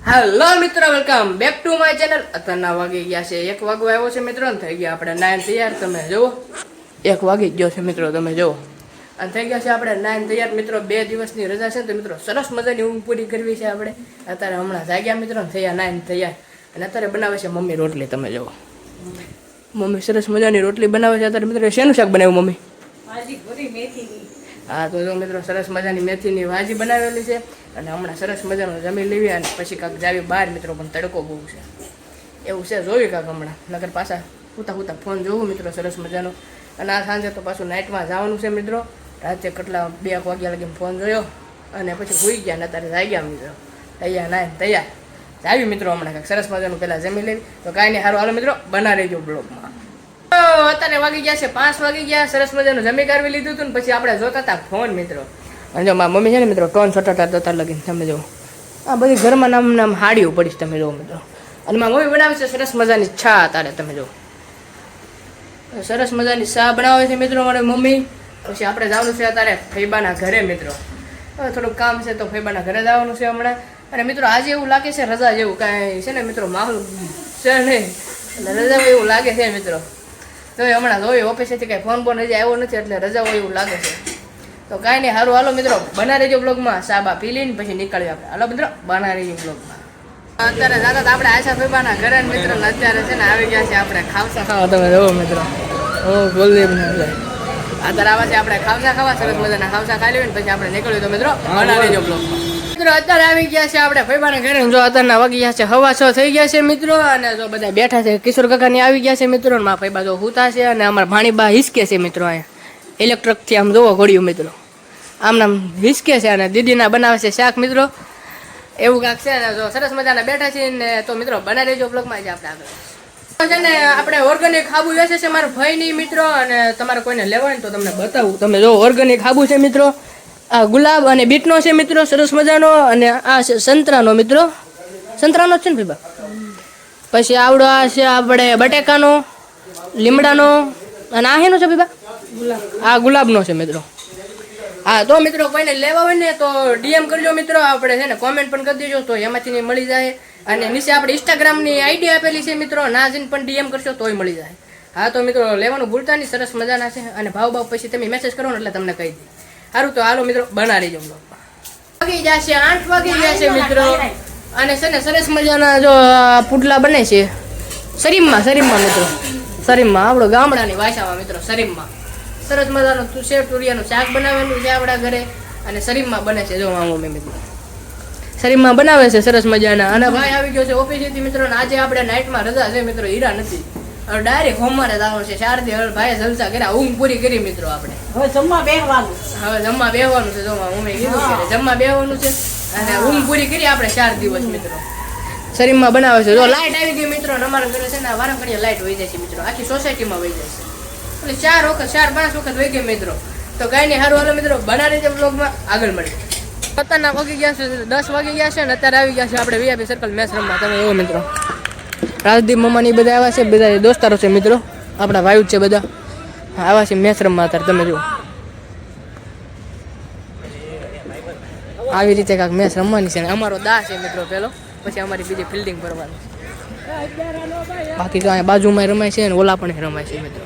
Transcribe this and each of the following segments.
Hello મિત્રો, welcome back to my channel. અત્યારના વાગી ગયા છે 1 વાગવા આવ્યો છે મિત્રો. થઈ ગયા આપણે 9 તૈયાર. તમે જુઓ 1 વાગી ગયો છે મિત્રો. તમે જુઓ અને થઈ ગયા છે આપણે 9 તૈયાર મિત્રો. 2 દિવસની રજા છે તો મિત્રો સરસ મજાની ઊંઘ પૂરી કરવી છે આપણે. અત્યારે હમણાં જાગ્યા મિત્રો ને થયા 9 તૈયાર. અને અત્યારે બનાવે છે મમ્મી રોટલી. તમે જુઓ મમ્મી સરસ મજાની રોટલી બનાવે છે અત્યારે મિત્રો. શેનું શાક બનાવ્યું મમ્મી? હા તો જો મિત્રો સરસ મજાની મેથીની ભાજી બનાવેલી છે. અને હમણાં સરસ મજાનું જમી લેવી અને પછી કાંક જાવી બહાર મિત્રો. પણ તડકો બહુ છે એવું છે. જોયું કાંક હમણાં નગર પાછા હુતા ફોન જોવું મિત્રો સરસ મજાનો. અને આ સાંજે તો પાછું નાઇટમાં જવાનું છે મિત્રો. રાતે કેટલા 2 વાગ્યા લગીને ફોન જોયો અને પછી સૂઈ ગયા ને અત્યારે જાગ્યા મિત્રો. તૈયાર જાવી મિત્રો. હમણાં કાંઈક સરસ મજાનું પહેલાં જમી લેવી. તો કાંઈ નહીં, સારું હાલો મિત્રો બના રહેજો બ્લોગમાં. અત્યારે વાગી ગયા છે 5 વાગી ગયા. સરસ મજાનું જમી કાઢવી લીધું હતું ને પછી આપણે જોતા હતા ફોન મિત્રો. અને જો મારા મમ્મી છે ને મિત્રો ટોન છટાતા લગીને. તમે જો આ બધી ઘરમાં નામ હાડીઓ પડીશ. તમે જો મિત્રો. અને મારા મમ્મી બનાવે છે સરસ મજાની ચા અત્યારે. તમે જો સરસ મજાની ચા બનાવે છે મિત્રો મારી મમ્મી. પછી આપણે જવાનું છે અત્યારે ફૈબાના ઘરે મિત્રો. હવે થોડુંક કામ છે તો ફૈબાના ઘરે જવાનું છે હમણાં. અને મિત્રો આજે એવું લાગે છે રજા જેવું કાંઈ છે ને મિત્રો. માહોલ છે નહીં એટલે રજા એવું લાગે છે મિત્રો. તો હમણાં જોયું ઓફિસેથી કાંઈ ફોન હજી આવ્યો નથી એટલે રજા હોય એવું લાગે છે. તો કાંઈ નહીં, સારું હાલો મિત્રો બના રહેજો બ્લોગમાં. સાબા પી લઈને પછી નીકળ્યો આપણે. હાલો મિત્રો બના રહેજો બ્લોગમાં. અત્યારે જતા આપણે આશા ફેબાના ઘરે મિત્રો. અત્યારે છે ને આવી ગયા છે આપણે ખાવસા ખાવા. તમે જોવો મિત્રો બોલદેવ અત્યારે આવા છે આપણે ખાવસા ખાવા. સરસ મજાના ખાવસા ખાઈ લેવી ને પછી આપણે નીકળ્યું. તો મિત્રો બના રહેજો બ્લોગમાં. મિત્રો અત્યારે આવી ગયા છે આપણે ફેબાના ઘરે. જો અત્યારના વાગી ગયા છે 6:15 થઈ ગયા છે મિત્રો. અને જો બધા બેઠા છે. કિશોર કાકાની આવી ગયા છે મિત્રો. મારા ફેબા જો હુતા છે અને અમારા ભાણીબા હિસકે છે મિત્રો. અહીંયા ઇલેક્ટ્રિકથી આમ જોવો ઘોડ્યું મિત્રો. આમ નામ હિસકે છે અને દીદીના બનાવે છે શાક મિત્રો. એવું કાંક છે. જો સરસ મજાના બેઠા છે ને. તો મિત્રો બના રહેજો બ્લોગમાં. જ આપણે આગળ છે ને આપણે ઓર્ગેનિક હાબુ વેચે છે મારા ભાઈની મિત્રો. અને તમારે કોઈને લેવા હોય ને તો તમને બતાવું. તમે જો ઓર્ગેનિક હાબુ છે મિત્રો. આ ગુલાબ અને બીટનો છે મિત્રો સરસ મજાનો. અને આ છે સંતરાનો મિત્રો. સંતરાનો જ છે ને ભાઈ. પછી આવડો આ છે આપણે બટેકાનો, લીમડાનો. અને આ હેનો છે ભાઈ? આ ગુલાબનો છે મિત્રો. હા તો મિત્રો કોઈને લેવા હોય ને તો ડીએમ કરજો મિત્રો. આપણે છે ને કોમેન્ટ પણ કરી દેજો તો એમાંથી મળી જાય. અને નીચે આપણે ઇન્સ્ટાગ્રામની આઈડી આપેલી છે મિત્રો. ના જઈને પણ ડીએમ કરશો તોય મળી જાય. હા તો મિત્રો લેવાનું ભૂલતા નહીં. સરસ મજાના છે. અને ભાવ પછી તમે મેસેજ કરો ને એટલે તમને કહી દે. સારું તો હાલો મિત્રો બના રહેજો બ્લોગમાં. વાગી જશે 8 વાગી ગયા છે મિત્રો. અને છે ને સરસ મજાના જો પુડલા બને છે શરીમમાં મિત્રો. શરીમમાં આપણો ગામડાની ભાષામાં મિત્રો. શરીમમાં સરસ મજાનું સેવ ટુરિયાનું શાક બનાવેલું છે આપણા ઘરે. અને શરીમમાં બને છે જો મમ્મી મિત્રો. શરીમમાં બનાવે છે સરસ મજાના. અને ભાઈ આવી ગયો છે ઓફિસેથી મિત્રો. આજે આપણે નાઇટમાં રજા છે મિત્રો. હીરા નથી. હવે ડાયરેક્ટ હોમવારે જવાનું છે. 4 દી હવે ભાઈએ જલસા કર્યા. ઊંઘ પૂરી કરી મિત્રો. આપણે હવે જમવા બેહવાનું છે. જો મમ્મી કીધું કે જમવા બેહવાનું છે. અને ઊંઘ પૂરી કરી આપણે 4 દિવસ મિત્રો. શરીરમાં બનાવે છે. જો લાઇટ આવી ગઈ મિત્રો. અમારા ઘરે છે ને વારંવારી લાઇટ વહી જાય છે મિત્રો. આખી સોસાયટીમાં વહી જાય છે. એટલે 4-5 વખત વહી ગઈ મિત્રો. તો કઈ નહીં, સારું હાલો મિત્રો બના રહેજો બ્લોગમાં. આગળ મળી અત્યારના વાગી ગયા છે 10 વાગી ગયા છે. અને અત્યારે આવી ગયા છે આપણે વીઆઈપી સર્કલ મેચ રમવા. તમે એવો મિત્રો રાજદીપ મમ્માની બધા આવ્યા છે. બધા દોસ્તારો છે મિત્રો. આપણા ભાઈ છે બધા આવ્યા છે મેચ રમવા અત્યારે. તમે જુઓ આવી રીતે કાંઈક મેચ રમવાની છે. અમારો દા છે મિત્રો પેલો. પછી અમારી બીજી ફિલ્ડિંગ કરવાની છે. બાકી તો અહીંયા બાજુમાં રમાય છે અને ઓલા પણ રમાય છે મિત્રો.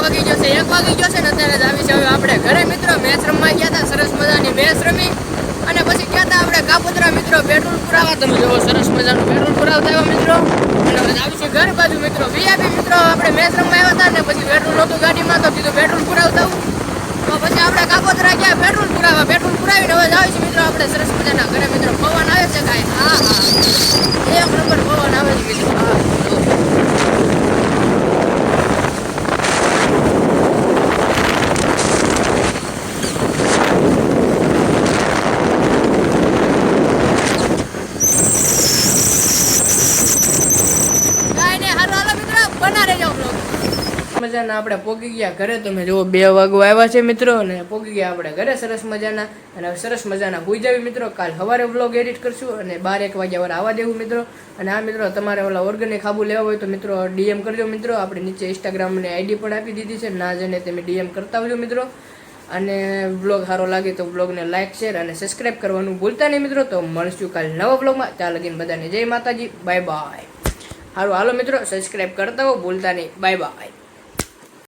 વાગી ગયો છે 1 વાગી ગયો છે ને. અત્યારે જ આવી છે હવે આપણે ઘરે મિત્રો. મેચ રમવા ગયા હતા. સરસ મજાની મેચ રમી. અને પછી ગયા હતા આપણે કાપોદ્રા મિત્રો પેટ્રોલ પુરાવા. તમે જોવો સરસ મજાનું પેટ્રોલ પુરાવતા આવ્યા મિત્રો. અને હવે આવી છે ઘર બાજુ મિત્રો. વીઆઈપી મિત્રો આપણે મેચ રમવા આવ્યા હતા ને પછી પેટ્રોલ નહોતું ગાડીમાં તો કીધું પેટ્રોલ પુરાવતા આવું. તો પછી આપણે કાપોદ્રા ગયા પેટ્રોલ પુરાવા. પેટ્રોલ પુરાવીને હવે આવી છે મિત્રો આપણે સરસ મજાના ઘરે મિત્રો. પવન આવે છે કાંઈ? હા 1 નંબર પવન આવે છે મિત્રો. મજાના આપણે પોગી ગયા ઘરે. તમે જુઓ 2 વાગવા આવ્યા છે મિત્રો, અને પોગી ગયા આપણે ઘરે સરસ મજાના. અને હવે સરસ મજાના હોઈ જાવી મિત્રો. કાલ સવારે વ્લોગ એડિટ કરશું અને 12-1 વાગ્યા વાર આવવા દેવું મિત્રો. અને આ મિત્રો તમારે ઓલા ઓર્ગેનિક ખાબુ લેવા હોય તો મિત્રો DM કરજો મિત્રો. આપણે નીચે ઇન્સ્ટાગ્રામની આઈડી પણ આપી દીધી છે, ના જઈને તમે DM કરતા આવજો મિત્રો. અને વ્લોગ સારો લાગે તો વ્લોગને લાઇક શેર અને સબસ્ક્રાઈબ કરવાનું ભૂલતા નહીં મિત્રો. તો મળશું કાલ નવા વ્લોગમાં. ત્યાં લગીને બધાને જય માતાજી, બાય બાય. સારું હાલો મિત્રો, સબસ્ક્રાઈબ કરતા હો ભૂલતા નહીં. Bye bye.